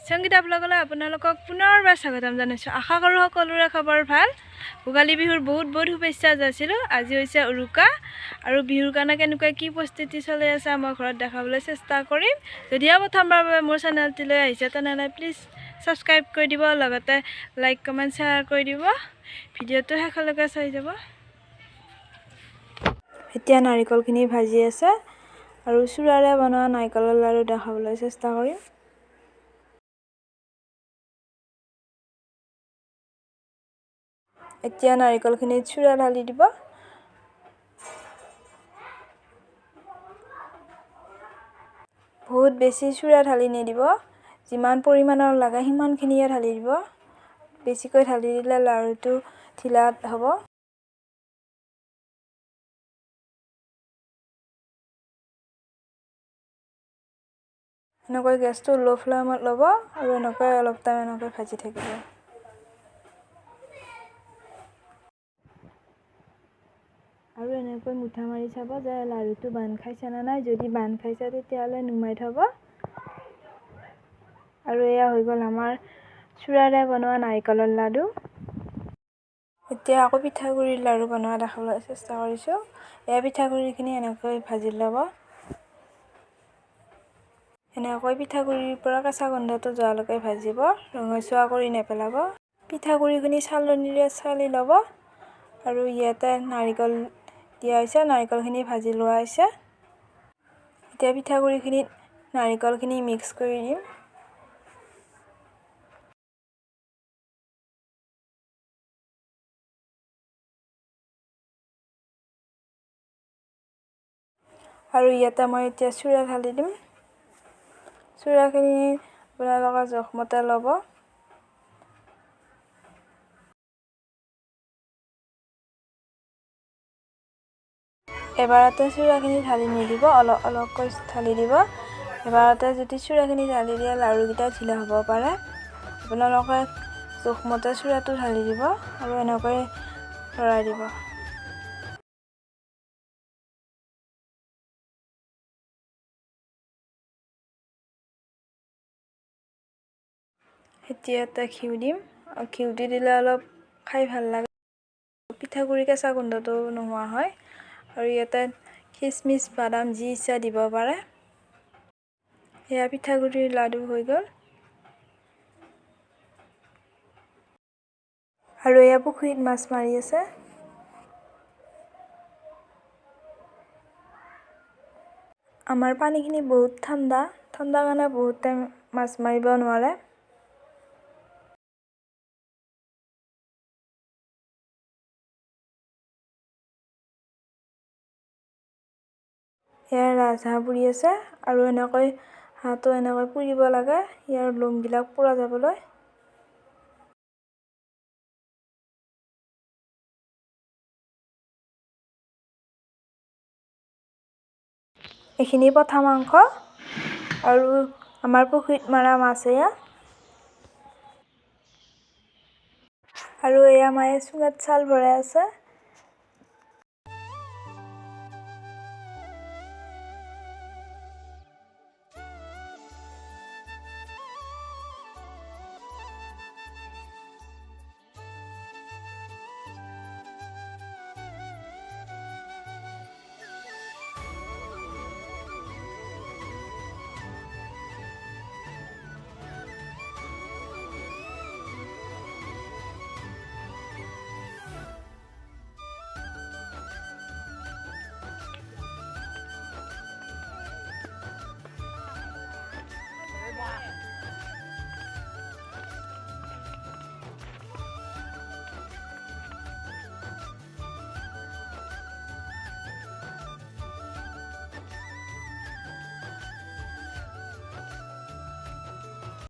সংগীতা ব্লগলৈ আপোনালোকক পুনৰবাৰ স্বাগতম জনাইছোঁ। আশা কৰোঁ সকলোৰে খবৰ ভাল। ভোগালী বিহুৰ বহুত শুভেচ্ছা যাচিলোঁ। আজি হৈছে উৰুকা আৰু বিহুৰ কাৰণে কেনেকুৱা কি প্ৰস্তুতি চলি আছে মই ঘৰত দেখাবলৈ চেষ্টা কৰিম। যদিও প্ৰথমবাৰৰ বাবে মোৰ চেনেলটোলৈ আহিছে তেনেহ'লে প্লিজ ছাবস্ক্ৰাইব কৰি দিব, লগতে লাইক কমেণ্ট শ্বেয়াৰ কৰি দিব। ভিডিঅ'টো শেষলৈকে চাই যাব। এতিয়া নাৰিকলখিনি ভাজি আছে আৰু চূড়াৰে বনোৱা নাৰিকলৰ লাড়ু দেখাবলৈ চেষ্টা কৰিম। এতিয়া নাৰিকলখিনিত চূড়া ঢালি দিব। বহুত বেছি চূড়া ঢালি নিদিব, যিমান পৰিমাণৰ লাগে সিমানখিনিয়ে ঢালি দিব। বেছিকৈ ঢালি দিলে লাড়ুটো ঢিলা হ'ব। এনেকৈ গেছটো ল' ফ্লেমত ল'ব আৰু এনেকৈ অলপ টাইম এনেকৈ ভাজি থাকিব। আৰু এনেকৈ মুঠা মাৰি চাব যে লাড়ুটো বান্ধ খাইছে নে নাই। যদি বান্ধ খাইছে তেতিয়াহ'লে নুমাই থ'ব। আৰু এয়া হৈ গ'ল আমাৰ চূড়াৰে বনোৱা নাৰিকলৰ লাড়ু। এতিয়া আকৌ পিঠাগুড়িৰ লাড়ু বনোৱা দেখাবলৈ চেষ্টা কৰিছোঁ। এয়া পিঠাগুড়িখিনি এনেকৈ ভাজি ল'ব। এনেকৈ পিঠাগুড়িৰ পৰা কেঁচা গোন্ধটো যোৱালৈকে ভাজিব, ৰঙচুৱা কৰি নেপেলাব। পিঠাগুড়িখিনি চালনীৰে চালি ল'ব আৰু ইয়াতে নাৰিকল দিয়া হৈছে, নাৰিকলখিনি ভাজি লোৱা হৈছে। এতিয়া পিঠাগুড়িখিনিত নাৰিকলখিনি মিক্স কৰি দিম। আৰু ইয়াতে মই এতিয়া চূড়া ঢালি দিম। চূড়াখিনি আপোনালোকৰ জোখমতে ল'ব। এবাৰতে চূড়াখিনি ঢালি নিদিব, অলপ অলপকৈ ঢালি দিব। এবাৰতে যদি চূড়াখিনি ঢালি দিয়ে লাড়ুকেইটা ঢিলা হ'ব পাৰে। আপোনালোকে জোখমতে চূড়াটো ঢালি দিব আৰু এনেকৈ লৰাই দিব। এতিয়া এটা ঘিউ দিম। ঘিউটো দিলে অলপ খাই ভাল লাগে, পিঠাগুড়ি কেঁচা গোন্ধটো নোহোৱা হয়। আৰু ইয়াতে খিচমিচ বাদাম যি ইচ্ছা দিব পাৰে। এয়া পিঠাগুড়িৰ লাড়ু হৈ গ'ল। আৰু এয়া পুখুৰীত মাছ মাৰি আছে। আমাৰ পানীখিনি বহুত ঠাণ্ডা কাৰণে বহুত টাইম মাছ মাৰিব নোৱাৰে। ইয়াৰ ৰাজহাঁহ পুৰি আছে আৰু এনেকৈ হাঁহটো এনেকৈ পুৰিব লাগে, ইয়াৰ লোমবিলাক পুৰা যাবলৈ। এইখিনি পঠা মাংস আৰু আমাৰ পুখুৰীত মৰা মাছ এয়া। আৰু এয়া মায়ে চুঙাত চাউল ভৰাই আছে।